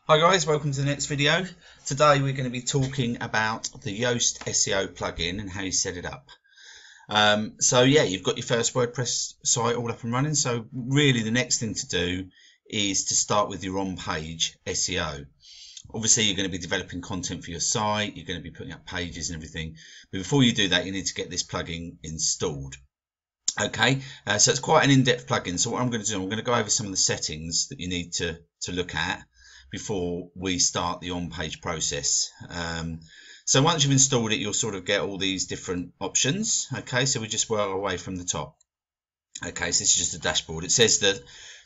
Hi guys, welcome to the next video. Today we're going to be talking about the Yoast SEO plugin and how you set it up. So yeah, you've got your first WordPress site all up and running. So really the next thing to do is to start with your on-page SEO. Obviously you're going to be developing content for your site, you're going to be putting up pages and everything. But before you do that, you need to get this plugin installed. Okay, so it's quite an in-depth plugin. So what I'm going to do, I'm going to go over some of the settings that you need to look at before we start the on-page process. So once you've installed it, you'll sort of get all these different options. Okay, so we just work our way from the top. Okay, so this is just a dashboard. It says that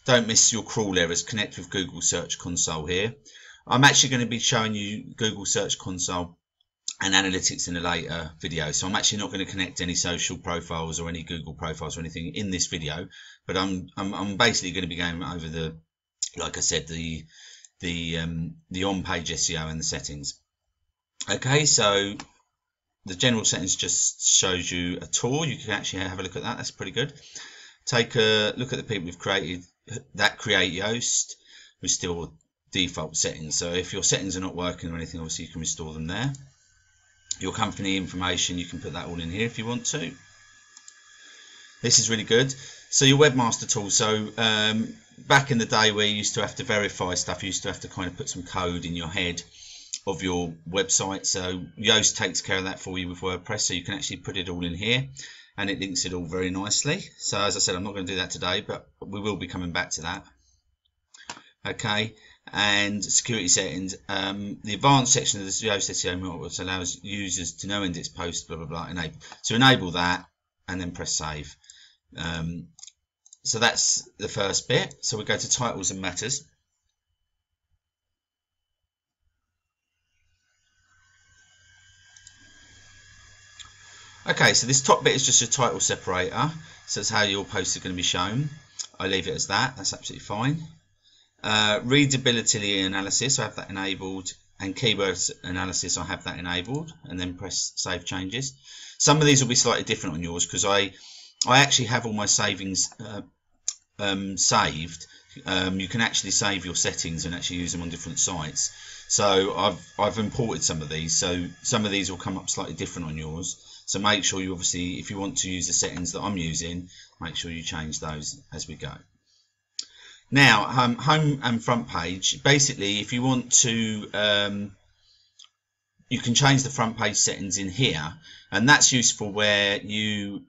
don't miss your crawl errors, connect with Google Search Console here. I'm actually going to be showing you Google Search Console and analytics in a later video, so I'm actually not going to connect any social profiles or any Google profiles or anything in this video, but I'm basically going to be going over the, like I said, the on-page SEO and the settings. Okay, so the general settings just shows you a tour. You can actually have a look at that. That's pretty good. Take a look at the people who've created that create Yoast. Restore default settings. So if your settings are not working or anything, obviously you can restore them there. Your company information, you can put that all in here if you want to. This is really good. So your webmaster tool. So back in the day where you used to have to verify stuff, you used to have to kind of put some code in your head of your website. So Yoast takes care of that for you with WordPress. So you can actually put it all in here and it links it all very nicely. So as I said, I'm not going to do that today, but we will be coming back to that. Okay, and security settings. The advanced section of the Yoast SEO model allows users to no index post, blah, blah, blah, enable. So enable that and then press save. So that's the first bit. So we go to titles and matters. Okay, so this top bit is just a title separator. So that's how your posts are going to be shown. I leave it as that. That's absolutely fine. Readability analysis, I have that enabled, and keywords analysis, I have that enabled, and then press save changes. Some of these will be slightly different on yours because I actually have all my savings saved. You can actually save your settings and actually use them on different sites. So I've imported some of these, so some of these will come up slightly different on yours. So make sure you obviously, if you want to use the settings that I'm using, make sure you change those as we go. Now, home and front page, basically if you want to, you can change the front page settings in here, and that's useful where you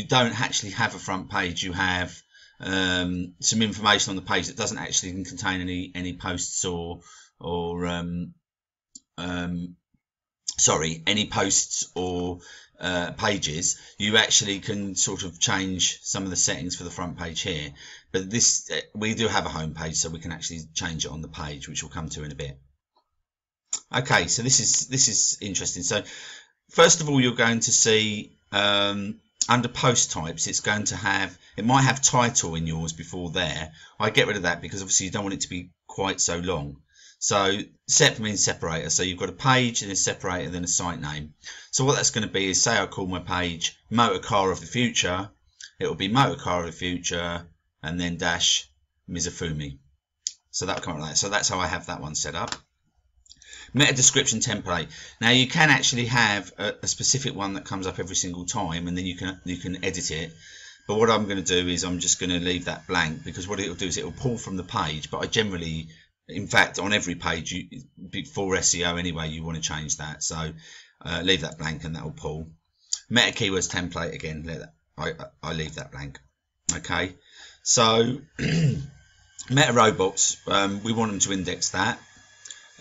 don't actually have a front page, you have some information on the page that doesn't actually contain any posts or any posts or pages. You actually can sort of change some of the settings for the front page here, but this we do have a home page, so we can actually change it on the page, which we'll come to in a bit. Okay, so this is interesting. So first of all, you're going to see under post types, it might have title in yours before there. I get rid of that because obviously you don't want it to be quite so long. So sep means separator. So you've got a page and a separator, then a site name. So what that's going to be is, say I call my page Motor Car of the Future. It will be Motor Car of the Future and then dash Mizufumi. So that'll come up like that. So that's how I have that one set up. Meta description template. Now you can actually have a specific one that comes up every single time, and then you can edit it. But what I'm going to do is I'm just going to leave that blank, because what it will do is it will pull from the page. But I generally, in fact, on every page, for SEO anyway, you want to change that. So leave that blank and that will pull. Meta keywords template, again, I leave that blank. Okay, so meta robots, we want them to index that.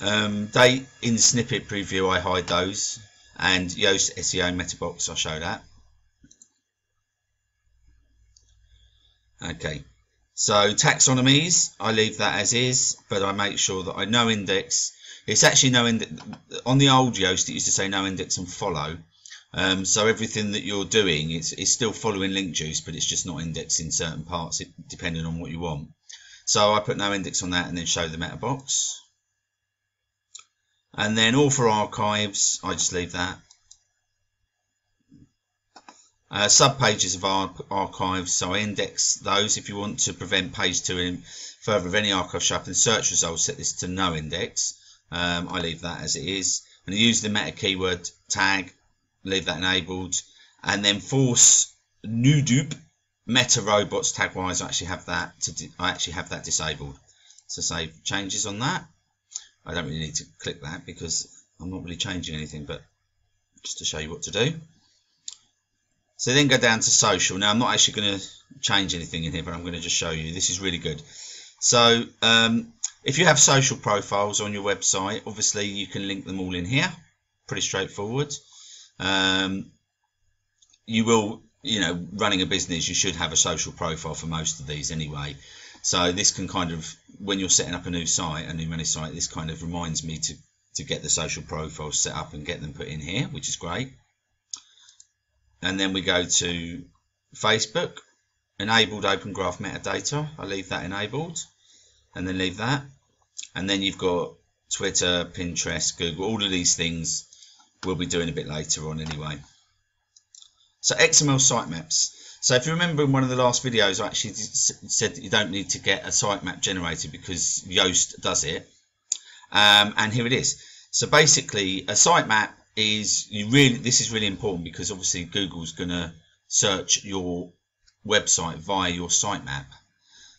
Date in snippet preview, I hide those, and Yoast SEO meta box, I'll show that. Okay, so taxonomies, I leave that as is, but I make sure that I no index. It's actually no index. On the old Yoast, it used to say no index and follow. So everything that you're doing is still following link juice, but it's just not indexed in certain parts, depending on what you want. So I put no index on that and then show the meta box. And then all for archives, I just leave that. Sub pages of archives, so I index those. If you want to prevent page 2 and further of any archive show up in search results, set this to no index. I leave that as it is. And use the meta keyword tag, leave that enabled. And then force new dupe meta robots tag wise, I actually have that disabled. So save changes on that. I don't really need to click that because I'm not really changing anything, but just to show you what to do. So then go down to social. Now I'm not actually going to change anything in here, but I'm going to just show you. This is really good. So if you have social profiles on your website, obviously you can link them all in here. Pretty straightforward. You will, running a business, you should have a social profile for most of these anyway. So this can kind of, when you're setting up a new site, a new managed site, this kind of reminds me to get the social profiles set up and get them put in here, which is great. And then we go to Facebook, enabled open graph metadata. I leave that enabled, and then leave that. And then you've got Twitter, Pinterest, Google, all of these things we'll be doing a bit later on anyway. So XML sitemaps. So if you remember in one of the last videos, I actually said that you don't need to get a sitemap generated because Yoast does it. And here it is. So basically, a sitemap is this is really important because obviously Google's going to search your website via your sitemap.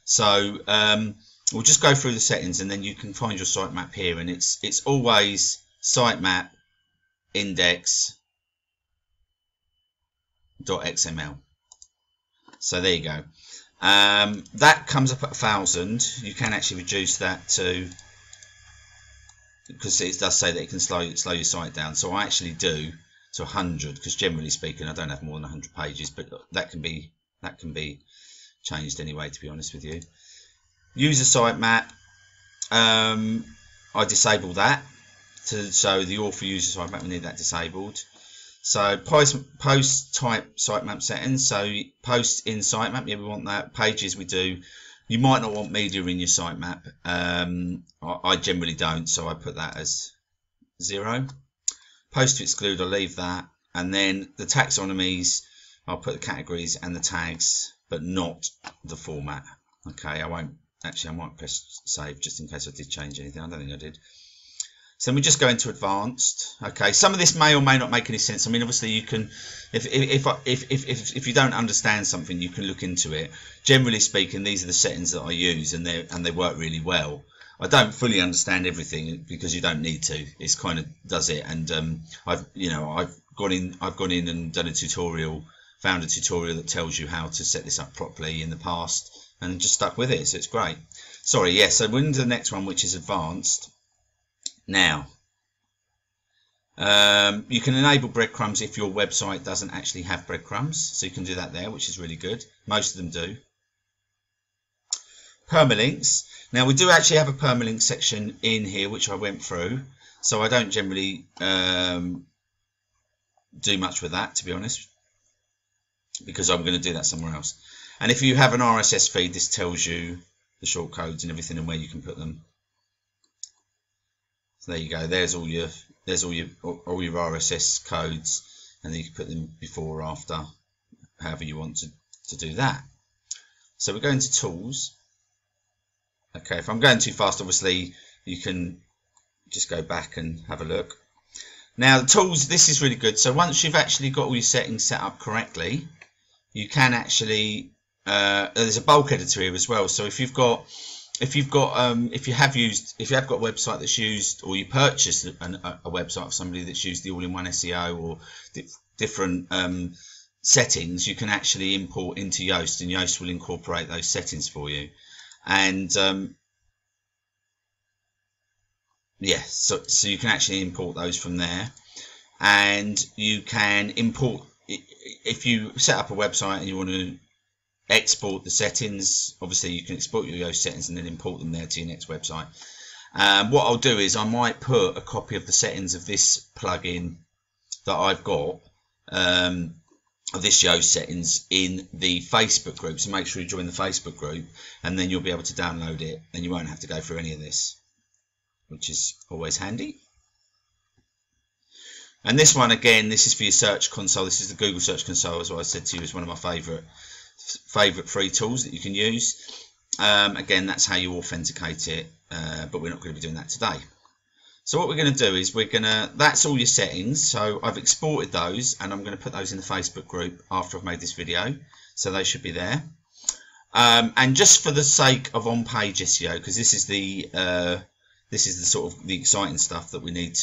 So we'll just go through the settings and then you can find your sitemap here, and it's always sitemap index.xml. So there you go. That comes up at 1000. You can actually reduce that to, because it does say that it can slow your site down. So I actually do to 100 because generally speaking I don't have more than 100 pages, but that can be changed anyway, to be honest with you. User sitemap, I disable that so the author user sitemap, we need that disabled. So post type sitemap settings, so post in sitemap, yeah, we want that. Pages we do. You might not want media in your sitemap. I generally don't, so I put that as 0. Post to exclude, I'll leave that. And then the taxonomies, I'll put the categories and the tags, but not the format. Okay, I might press save just in case I did change anything. I don't think I did. So then we just go into advanced. Okay, some of this may or may not make any sense. I mean, obviously you can, if you don't understand something, you can look into it. Generally speaking, these are the settings that I use, and they work really well. I don't fully understand everything because you don't need to. It's kind of does it, and I've gone in and done a tutorial, found a tutorial that tells you how to set this up properly in the past, and just stuck with it. So it's great. Sorry, yeah. So we're into the next one, which is advanced. Now, you can enable breadcrumbs if your website doesn't actually have breadcrumbs, so you can do that there, which is really good. Most of them do. Permalinks. Now, we do actually have a permalink section in here, which I went through, so I don't generally do much with that, to be honest, because I'm going to do that somewhere else. And if you have an RSS feed, this tells you the shortcodes and everything and where you can put them. So there you go. There's all your RSS codes, and then you can put them before or after, however you want to do that. So we're going to tools. Okay, if I'm going too fast, obviously you can just go back and have a look. Now the tools, this is really good. So once you've actually got all your settings set up correctly, you can actually there's a bulk editor here as well. So if you have got a website that's used, or you purchase a website of somebody that's used the all-in-one SEO or different settings, you can actually import into Yoast, and Yoast will incorporate those settings for you. And yeah, so you can actually import those from there, and you can import, if you set up a website and you want to export the settings, obviously you can export your Yoast settings and then import them there to your next website. What I'll do is I might put a copy of the settings of this plugin that I've got, of this Yoast settings, in the Facebook group. So make sure you join the Facebook group, and then you'll be able to download it, and you won't have to go through any of this, which is always handy. And this one, again, this is for your search console. This is the Google Search Console, as I said to you, is one of my favourite free tools that you can use. Again, that's how you authenticate it, but we're not going to be doing that today. So what we're going to do is that's all your settings. So I've exported those, and I'm going to put those in the Facebook group after I've made this video. So they should be there. And just for the sake of on-page SEO, because this is the sort of the exciting stuff that we need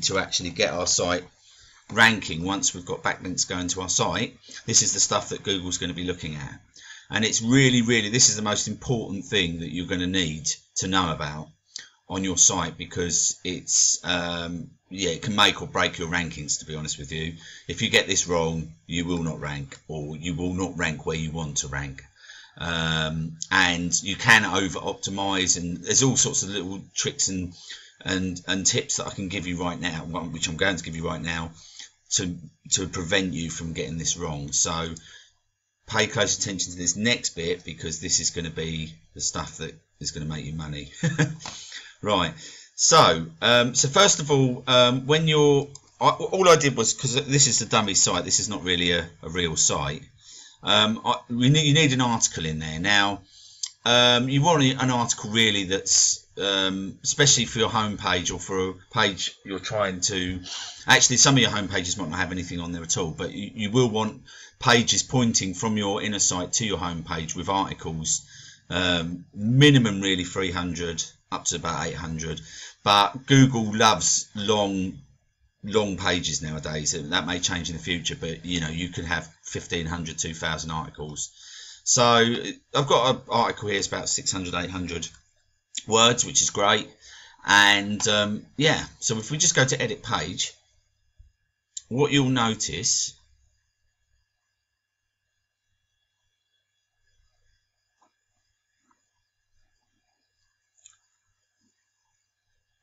to actually get our site ranking once we've got backlinks going to our site. This is the stuff that Google's going to be looking at, and it's really, this is the most important thing that you're going to need to know about on your site, because it's it can make or break your rankings, to be honest with you. If you get this wrong, you will not rank, or you will not rank where you want to rank. And you can over optimize, and there's all sorts of little tricks and tips that I can give you right now, which I'm going to give you right now, to prevent you from getting this wrong. So pay close attention to this next bit, because this is going to be the stuff that is going to make you money. Right, so first of all, when you're all I did was, because this is a dummy site, this is not really a real site, you need an article in there. Now you want an article really that's especially for your home page, or for a page you're trying to, actually some of your home pages might not have anything on there at all, but you will want pages pointing from your inner site to your home page with articles, minimum really 300 up to about 800, but Google loves long pages nowadays. That may change in the future, but you can have 1,500, 2,000 articles. So I've got an article here, it's about 600, 800 words, which is great. And yeah, so if we just go to edit page, what you'll notice,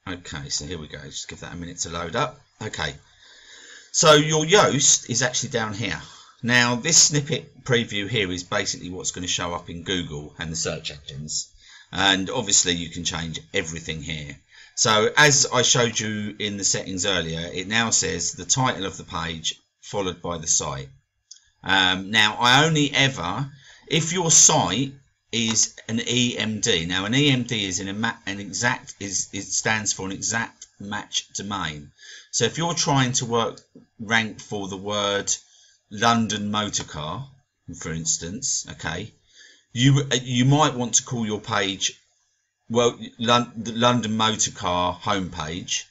okay, so here we go, just give that a minute to load up. Okay, so your Yoast is actually down here. Now this snippet preview here is basically what's going to show up in Google and the search engines, and obviously you can change everything here. So as I showed you in the settings earlier, it now says the title of the page followed by the site. Now I only ever, if your site is an EMD. Now an EMD is it stands for an exact match domain. So if you're trying to rank for the word London motor car, for instance, okay, you might want to call your page, well, the London motor car homepage,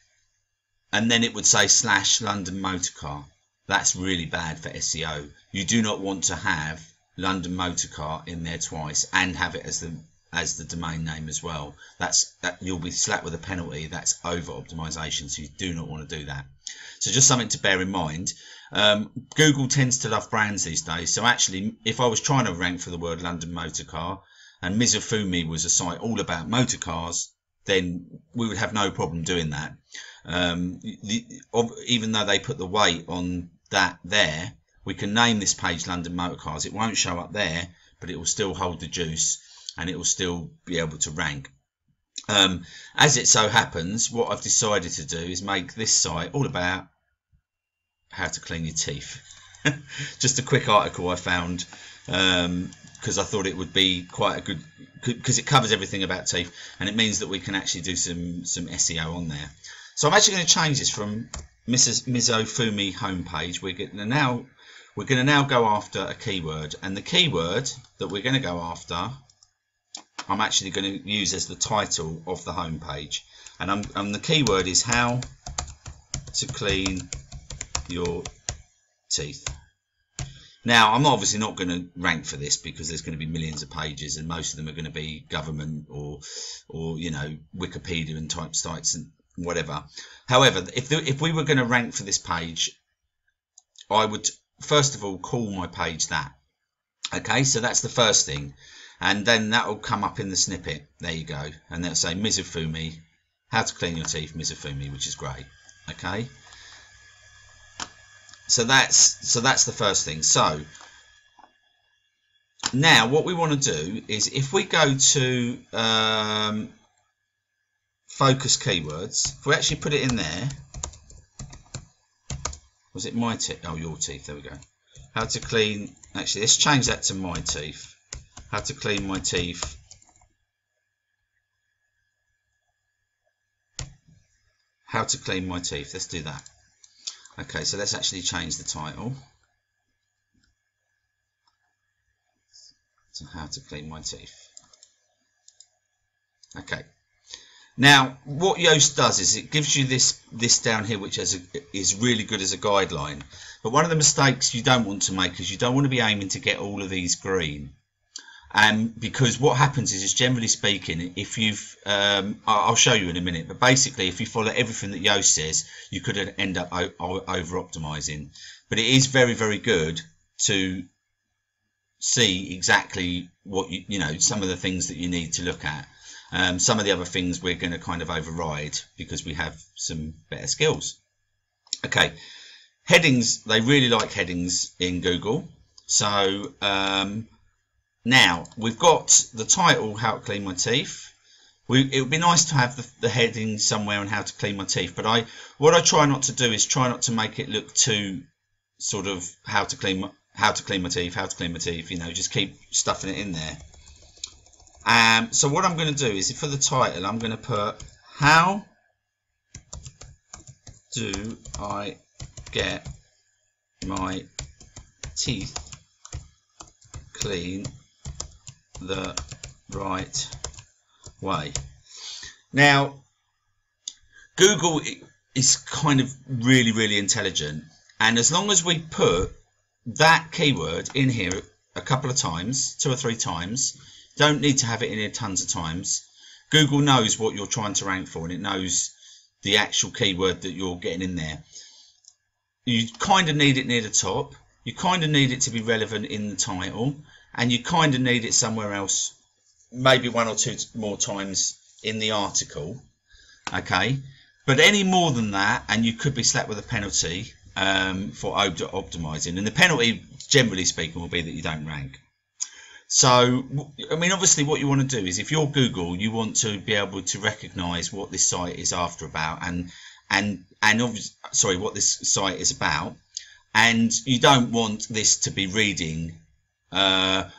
and then it would say / London motor car. That's really bad for SEO. You do not want to have London motor car in there twice and have it as the domain name as well. That you'll be slapped with a penalty. That's over optimization, so you do not want to do that. So just something to bear in mind. Google tends to love brands these days, so actually if I was trying to rank for the word London motor car and Mizufumi was a site all about motor cars, then we would have no problem doing that. Even though they put the weight on that there, we can name this page London Motor Cars. It won't show up there, but it will still hold the juice and it will still be able to rank. As it so happens, what I've decided to do is make this site all about how to clean your teeth. Just a quick article I found, because I thought it would be quite a good, because it covers everything about teeth, and it means that we can actually do some SEO on there. So I'm actually going to change this from Mizufumi homepage. We're going to now go after a keyword, and the keyword that we're going to go after, I'm actually going to use as the title of the homepage, and the keyword is how to clean your teeth. Now I'm obviously not going to rank for this because there's going to be millions of pages, and most of them are going to be government or Wikipedia and type sites and whatever. However, if we were going to rank for this page, I would first of all call my page that. Okay, so that's the first thing, and then that will come up in the snippet. There you go, and they'll say Mizufumi, how to clean your teeth, Mizufumi, which is great. Okay, so that's the first thing. So now what we want to do is, if we go to focus keywords, if we actually put it in there, Was it my teeth? Oh, your teeth. There we go. How to clean. Actually, let's change that to my teeth. How to clean my teeth. How to clean my teeth. Let's do that. Okay, so let's actually change the title to how to clean my teeth. Okay. Now, what Yoast does is it gives you this down here, which is really good as a guideline. But one of the mistakes you don't want to make is you don't want to be aiming to get all of these green. Because what happens is generally speaking, if you've, I'll show you in a minute, but basically if you follow everything that Yoast says, you could end up over optimizing. But it is very, very good to see exactly what you know, some of the things that you need to look at. Some of the other things we're going to kind of override because we have some better skills. Okay, headings, they really like headings in Google. So now we've got the title, how to clean my teeth. It would be nice to have the heading somewhere on how to clean my teeth, but what I try not to do is try not to make it look too sort of how to clean my teeth, you know, just keep stuffing it in there. So what I'm going to do is, for the title, I'm going to put, how do I get my teeth clean the right way? Now, Google is kind of really, really intelligent, and as long as we put that keyword in here a couple of times, 2 or 3 times, don't need to have it in here tons of times, Google knows what you're trying to rank for, and it knows the actual keyword that you're getting in there. You kind of need it near the top, you kind of need it to be relevant in the title, and you kind of need it somewhere else, maybe 1 or 2 more times in the article. Okay, but any more than that and you could be slapped with a penalty for optimizing, and the penalty, generally speaking, will be that you don't rank. So, I mean, obviously what you want to do is, if you're Google, you want to be able to recognize what this site is after about, sorry, what this site is about, and you don't want this to be reading. I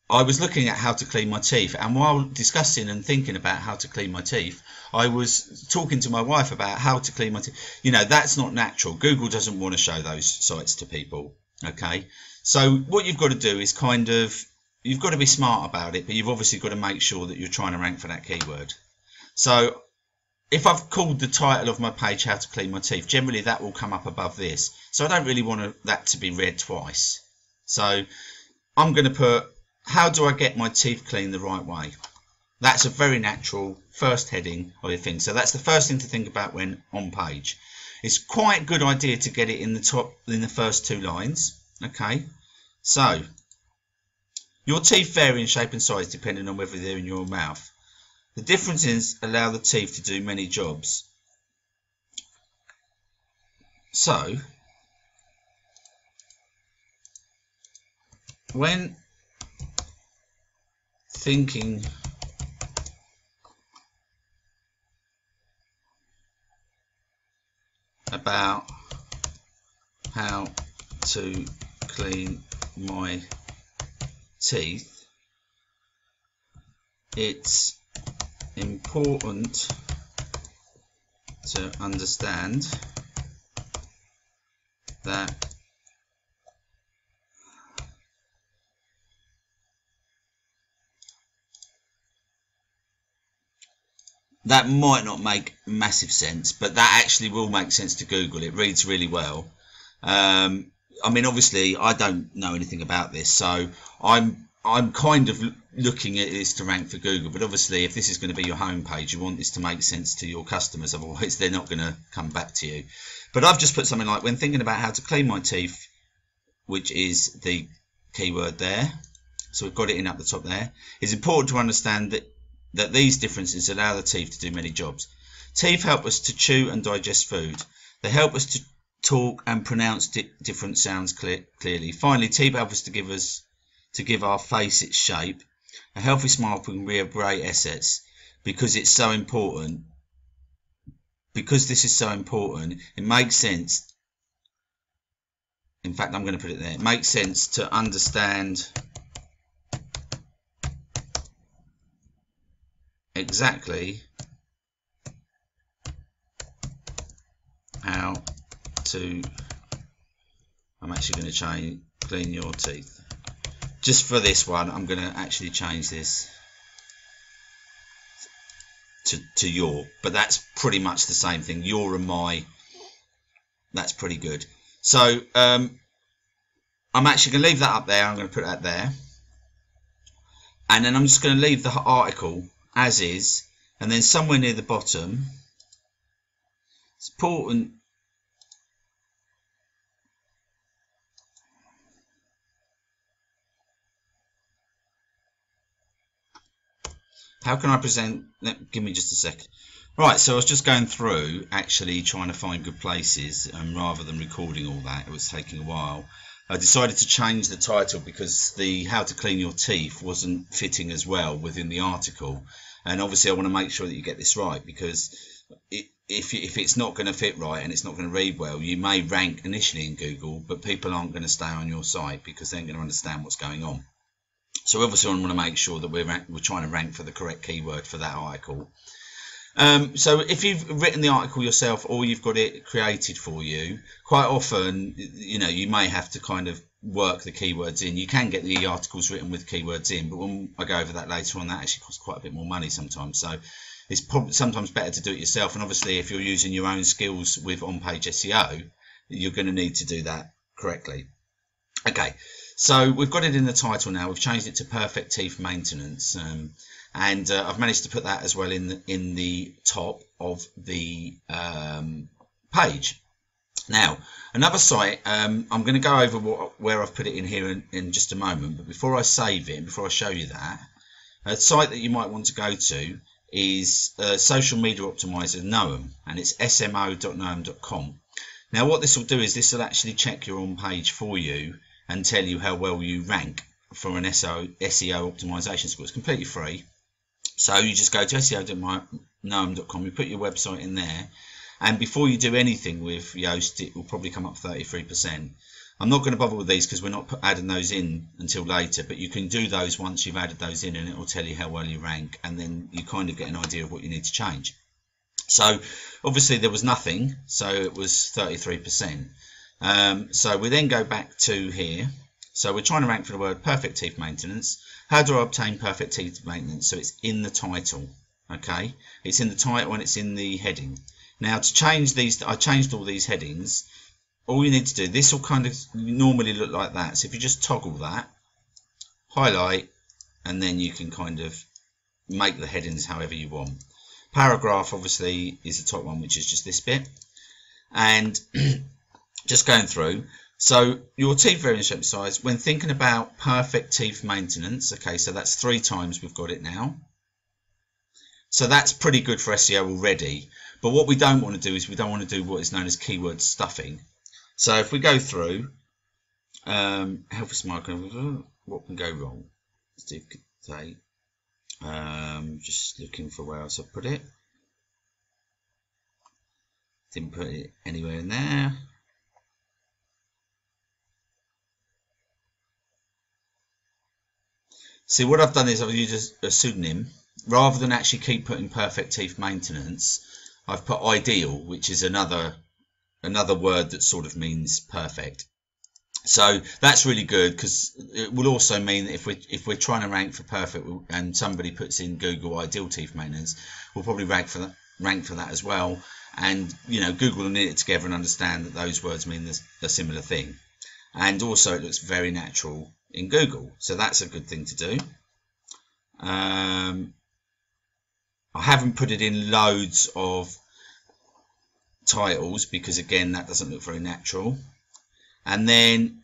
was looking at how to clean my teeth, and while discussing and thinking about how to clean my teeth, I was talking to my wife about how to clean my teeth. You know, that's not natural. Google doesn't want to show those sites to people. Okay, so what you've got to do is kind of, you've got to be smart about it, but you've obviously got to make sure that you're trying to rank for that keyword. So if I've called the title of my page how to clean my teeth, generally that will come up above this. So I don't really want that to be read twice. So I'm going to put, how do I get my teeth cleaned the right way? That's a very natural first heading of your thing. So that's the first thing to think about when on page. It's quite a good idea to get it in the top, in the first 2 lines. Okay, so your teeth vary in shape and size depending on whether they're in your mouth. The differences allow the teeth to do many jobs. So when thinking about how to clean my teeth, it's important to understand that that might not make massive sense, but that actually will make sense to Google. It reads really well. I mean, obviously, I don't know anything about this, so I'm kind of looking at this to rank for Google. But obviously, if this is going to be your home page, you want this to make sense to your customers. Otherwise, they're not going to come back to you. But I've just put something like, when thinking about how to clean my teeth, which is the keyword there. So we've got it in up the top there. It's important to understand that these differences allow the teeth to do many jobs. Teeth help us to chew and digest food. They help us to talk and pronounce different sounds clearly. Finally, teeth help us to give our face its shape. A healthy smile can be a great asset because it's so important. Because this is so important, it makes sense in fact, I'm going to put it there. It makes sense to understand exactly how to, I'm actually going to clean your teeth. Just for this one, I'm going to actually change this to your, but that's pretty much the same thing. Your and my, that's pretty good. So I'm actually going to leave that up there. I'm going to put that there, and then I'm just going to leave the article as is, and then somewhere near the bottom, it's important. How can I present? Give me just a second. Right, so I was just going through actually trying to find good places, and rather than recording all that, it was taking a while. I decided to change the title because the how to clean your teeth wasn't fitting as well within the article. And obviously I want to make sure that you get this right, because if it's not going to fit right and it's not going to read well, you may rank initially in Google, but people aren't going to stay on your site because they're going to understand what's going on. So obviously I want to make sure that we're trying to rank for the correct keyword for that article. So if you've written the article yourself or you've got it created for you, quite often, you know, you may have to kind of work the keywords in. You can get the articles written with keywords in, but when I go over that later on, that actually costs quite a bit more money sometimes. So it's probably sometimes better to do it yourself. And obviously if you're using your own skills with on-page SEO, you're going to need to do that correctly. Okay. So we've got it in the title now. We've changed it to perfect teeth maintenance, and I've managed to put that as well in the top of the page. Now, another site, I'm going to go over where I've put it in here in just a moment. But before I save it, before I show you that, a site that you might want to go to is Social Media Optimizer Noam, and it's smo.noam.com. Now, what this will do is this will actually check your on page for you and tell you how well you rank for an SEO optimization score. It's completely free. So you just go to seo.noam.com, you put your website in there, and before you do anything with Yoast, it will probably come up 33%. I'm not going to bother with these because we're not adding those in until later, but you can do those once you've added those in, and it will tell you how well you rank, and then you kind of get an idea of what you need to change. So obviously there was nothing, so it was 33%. So we then go back to here. So we're trying to rank for the word perfect teeth maintenance. How do I obtain perfect teeth maintenance? So it's in the title. Okay, it's in the title and it's in the heading. Now to change these, I changed all these headings. All you need to do, this will kind of normally look like that. So if you just toggle that, highlight, and then you can kind of make the headings however you want. Paragraph obviously is the top one, which is just this bit. And just going through, so your teeth variance shape size, when thinking about perfect teeth maintenance, okay, so that's 3 times we've got it now. So that's pretty good for SEO already. But what we don't want to do is we don't want to do what is known as keyword stuffing. So if we go through, healthy smile, what can go wrong? Steve could say, just looking for where else I put it. Didn't put it anywhere in there. See, what I've done is I've used a pseudonym. Rather than actually keep putting perfect teeth maintenance, I've put ideal, which is another word that sort of means perfect. So that's really good, because it will also mean that if we're trying to rank for perfect and somebody puts in Google ideal teeth maintenance, we'll probably rank for that as well. And you know, Google will knit it together and understand that those words mean a similar thing. And also it looks very natural in Google, so that's a good thing to do. I haven't put it in loads of titles because again that doesn't look very natural. And then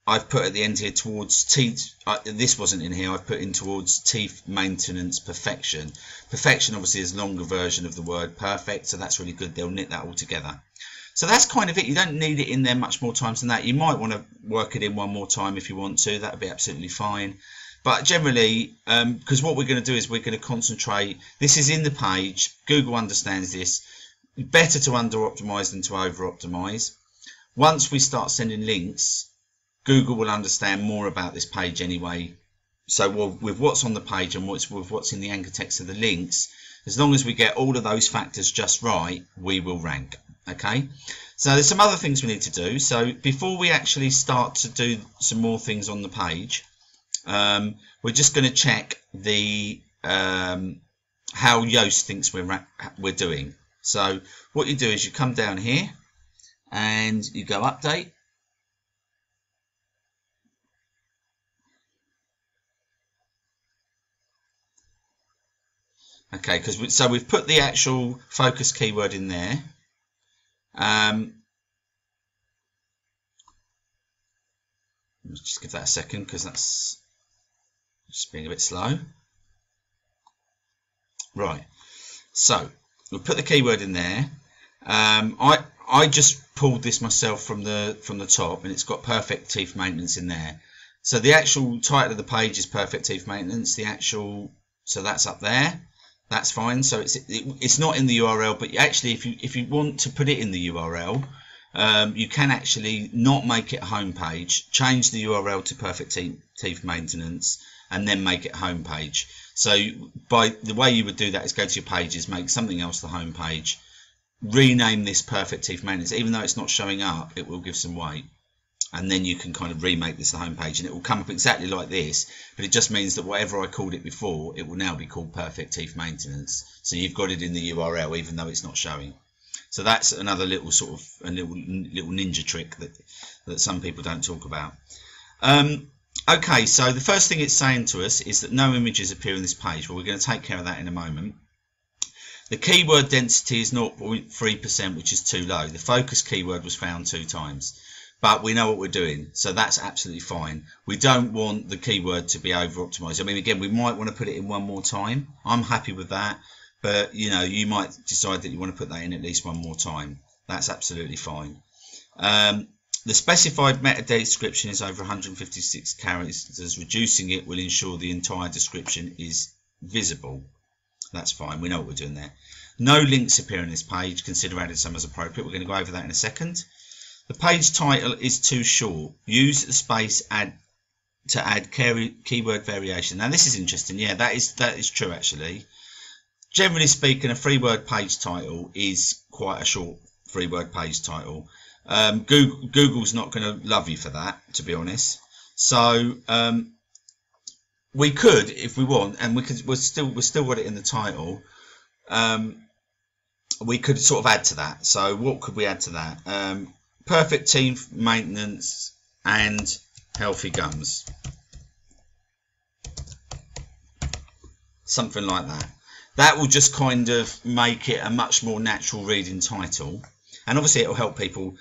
I've put at the end here towards teeth, this wasn't in here, I've put in towards teeth maintenance perfection. Perfection obviously is a longer version of the word perfect, so that's really good. They'll knit that all together. So that's kind of it. You don't need it in there much more times than that. You might want to work it in one more time if you want to. That would be absolutely fine. But generally, because what we're going to do is we're going to concentrate. This is in the page. Google understands this. Better to under-optimize than to over-optimize. once we start sending links, Google will understand more about this page anyway. So with what's on the page and with what's in the anchor text of the links, as long as we get all of those factors just right, we will rank. Okay, so there's some other things we need to do. So before we actually start to do some more things on the page, we're just going to check the how Yoast thinks we're doing. So what you do is you come down here and you go update. Okay, because so we've put the actual focus keyword in there. Let's just give that a second because that's just being a bit slow. Right, so we'll put the keyword in there. I just pulled this myself from the top, and it's got perfect teeth maintenance in there. So the actual title of the page is perfect teeth maintenance. So that's up there. That's fine. So it's not in the URL, but actually, if you want to put it in the URL, you can actually not make it a home page, change the URL to perfect teeth maintenance, and then make it a home page. So by the way you would do that is go to your pages, make something else the home page, rename this perfect teeth maintenance. Even though it's not showing up, it will give some weight, and then you can kind of remake this the home page, and it will come up exactly like this, but it just means that whatever I called it before, it will now be called perfect teeth maintenance. So you've got it in the URL even though it's not showing. So that's another little sort of a little ninja trick that some people don't talk about. Okay, so the first thing it's saying to us is that no images appear on this page. Well, we're going to take care of that in a moment. The keyword density is 0.3%, which is too low. The focus keyword was found 2 times. But we know what we're doing, so that's absolutely fine. We don't want the keyword to be over optimized. I mean, again, we might want to put it in one more time. I'm happy with that, but you know, you might decide that you want to put that in at least one more time. That's absolutely fine. The specified meta description is over 156 characters, as reducing it will ensure the entire description is visible. That's fine, we know what we're doing there. No links appear on this page, consider adding some as appropriate. We're going to go over that in a second. The page title is too short. Use the space to add keyword variation. Now this is interesting. Yeah, that is true actually. Generally speaking, a 3-word page title is quite a short 3-word page title. Google's not going to love you for that, to be honest. So we could, if we want, and we've still got it in the title. We could sort of add to that. So what could we add to that? Perfect teeth maintenance and healthy gums. Something like that. That will just kind of make it a much more natural reading title. And obviously it will help people,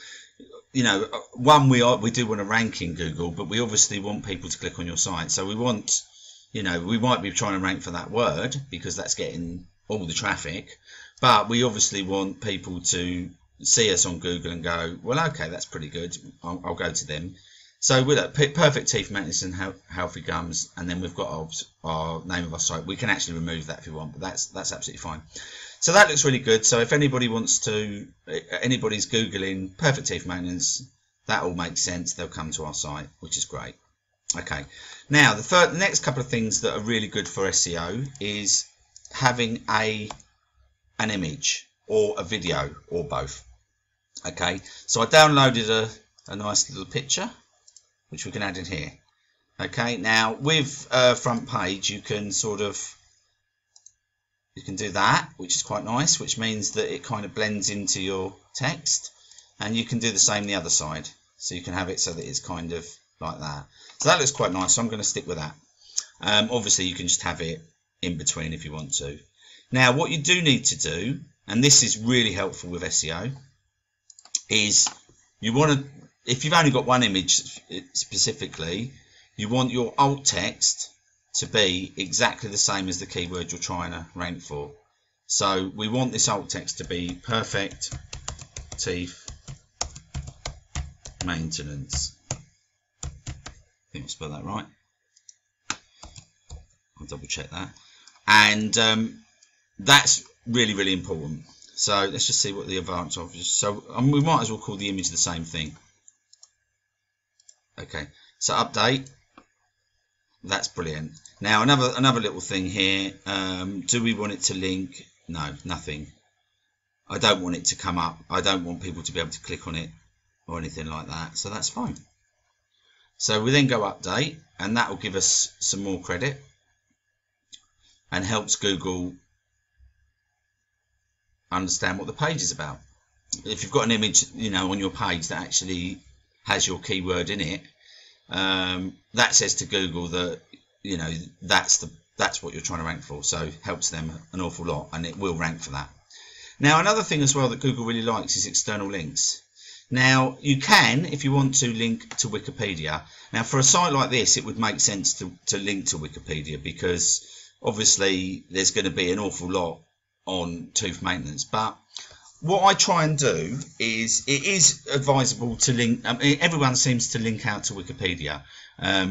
you know, one, we do want to rank in Google, but we obviously want people to click on your site. So we want, you know, we might be trying to rank for that word because that's getting all the traffic, but we obviously want people to see us on Google and go, well, okay, that's pretty good. I'll go to them. So with that, perfect teeth maintenance and healthy gums, and then we've got our name of our site. We can actually remove that if you want, but that's absolutely fine. So that looks really good. So if anybody's Googling perfect teeth maintenance, that all makes sense. They'll come to our site, which is great. Okay. Now the next couple of things that are really good for SEO is having an image or a video or both. Okay, so I downloaded a nice little picture which we can add in here. Okay, now with front page you can do that, which is quite nice, which means that it kind of blends into your text, and you can do the same the other side, so you can have it so that it's kind of like that. So that looks quite nice, so I'm going to stick with that. Obviously you can just have it in between if you want to. Now what you do need to do, and this is really helpful with SEO, is you want to, if you've only got one image specifically, you want your alt text to be exactly the same as the keyword you're trying to rank for. So we want this alt text to be perfect teeth maintenance. I think I spelled that right. I'll double check that. And that's really, really important. So let's just see what the advanced offers. So we might as well call the image the same thing. Okay, so update. That's brilliant. Now another little thing here. Do we want it to link? No, nothing. I don't want it to come up. I don't want people to be able to click on it or anything like that. So that's fine. So we then go update, and that will give us some more credit and helps Google understand what the page is about. If you've got an image, you know, on your page that actually has your keyword in it, that says to Google that, you know, that's what you're trying to rank for. So helps them an awful lot, and it will rank for that. Now another thing as well that Google really likes is external links. Now you can, if you want to, link to Wikipedia. Now for a site like this, it would make sense to link to Wikipedia, because obviously there's going to be an awful lot on tooth maintenance. But what I try and do is, it is advisable to link. I mean, everyone seems to link out to Wikipedia,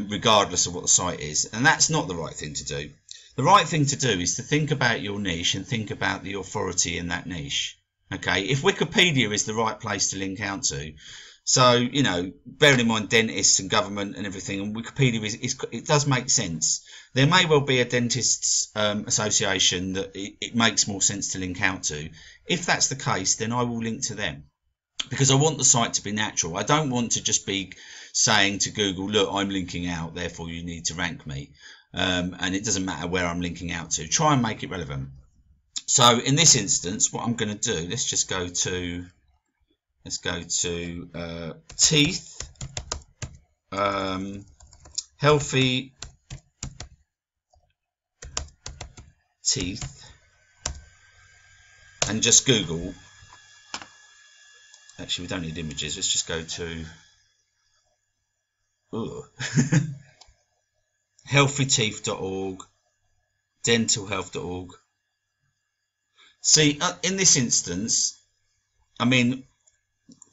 regardless of what the site is, and that's not the right thing to do. The right thing to do is to think about your niche and think about the authority in that niche. Okay, if Wikipedia is the right place to link out to, so, you know, bearing in mind dentists and government and everything, and Wikipedia it does make sense. There may well be a dentists association that it makes more sense to link out to. If that's the case, then I will link to them, because I want the site to be natural. I don't want to just be saying to Google, look, I'm linking out, therefore you need to rank me. And it doesn't matter where I'm linking out to. Try and make it relevant. So in this instance, what I'm going to do, let's go to teeth, healthy teeth, and just Google. Actually, we don't need images. Let's just go to healthyteeth.org, dentalhealth.org. See, in this instance, I mean,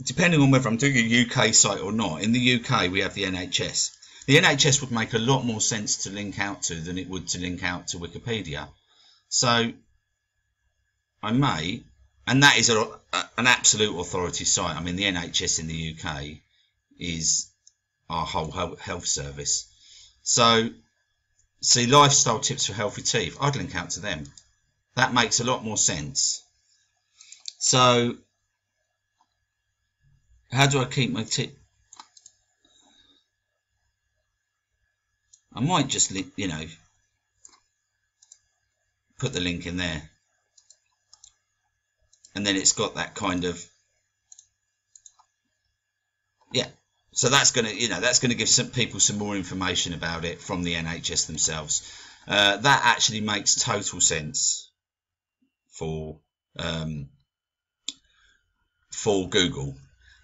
depending on whether I'm doing a UK site or not, in the UK we have the NHS. The NHS would make a lot more sense to link out to than it would to link out to Wikipedia. So I may, and that is an absolute authority site. I mean, the NHS in the UK is our whole health service. So, see, lifestyle tips for healthy teeth, I'd link out to them. That makes a lot more sense. So, how do I keep my tip? I might just, you know, put the link in there, and then it's got that kind of, yeah. So that's going to, you know, that's going to give some people some more information about it from the NHS themselves. That actually makes total sense for Google.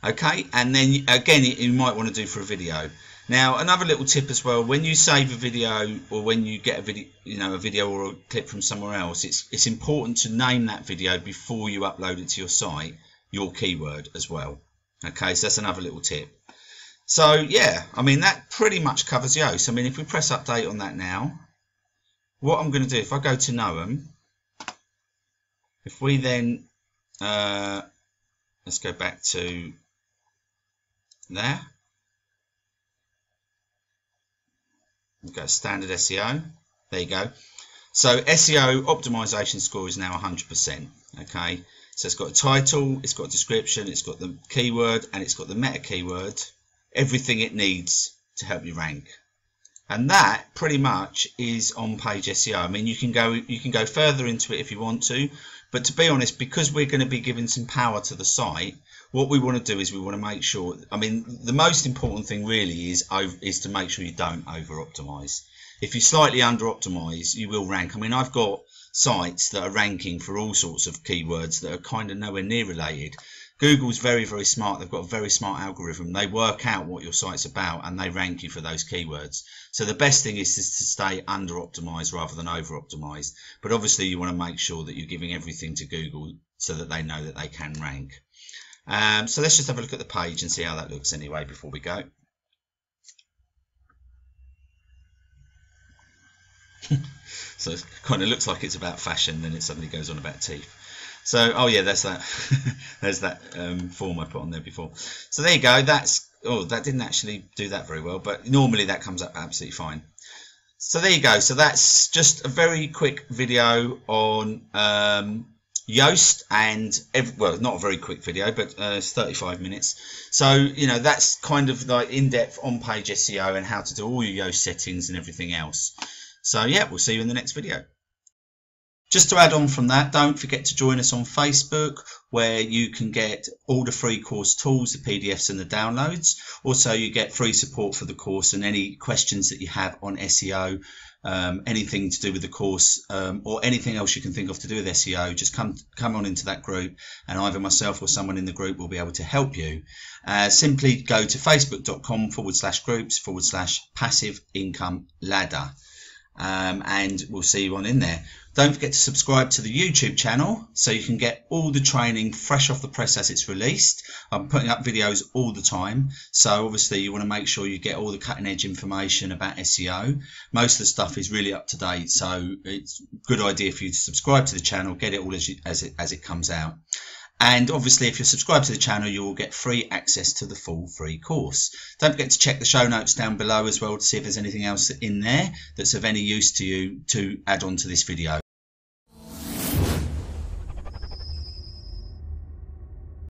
Okay, and then again, you might want to do for a video. Now, another little tip as well: when you save a video, or when you get a video, you know, a video or a clip from somewhere else, it's important to name that video before you upload it to your site, your keyword as well. Okay, so that's another little tip. So yeah, I mean, that pretty much covers Yoast. I mean, if we press update on that now, what I'm going to do, if I go to Noam, if we then let's go back to there. We've got standard SEO. There you go. So SEO optimization score is now 100%. Okay, so it's got a title, it's got a description, it's got the keyword, and it's got the meta keyword. Everything it needs to help you rank. And that pretty much is on-page SEO. I mean, you can go further into it if you want to, but to be honest, because we're going to be giving some power to the site, what we want to do is we want to make sure, I mean, the most important thing really is to make sure you don't over-optimize. If you slightly under-optimize, you will rank. I mean, I've got sites that are ranking for all sorts of keywords that are kind of nowhere near related. Google's very, very smart. They've got a very smart algorithm. They work out what your site's about and they rank you for those keywords. So the best thing is to stay under optimized rather than over optimized. But obviously you want to make sure that you're giving everything to Google so that they know that they can rank. So let's just have a look at the page and see how that looks anyway before we go. So it kind of looks like it's about fashion, then it suddenly goes on about teeth. So, oh yeah, that's that. There's that form I put on there before. So there you go. That's, oh, that didn't actually do that very well, but normally that comes up absolutely fine. So there you go. So that's just a very quick video on Yoast, and well, not a very quick video, but it's 35 minutes. So, you know, that's kind of like in-depth on-page SEO and how to do all your Yoast settings and everything else. So yeah, we'll see you in the next video. Just to add on from that, don't forget to join us on Facebook, where you can get all the free course tools, the PDFs and the downloads. Also, you get free support for the course, and any questions that you have on SEO, anything to do with the course, or anything else you can think of to do with SEO, just come on into that group, and either myself or someone in the group will be able to help you. Simply go to facebook.com/groups/passive income ladder. And we'll see you on in there. Don't forget to subscribe to the YouTube channel so you can get all the training fresh off the press as it's released. I'm putting up videos all the time, so obviously you want to make sure you get all the cutting edge information about SEO. Most of the stuff is really up to date, so it's a good idea for you to subscribe to the channel, get it all as it comes out. And obviously, if you're subscribed to the channel, you will get free access to the full free course. Don't forget to check the show notes down below as well to see if there's anything else in there that's of any use to you to add on to this video.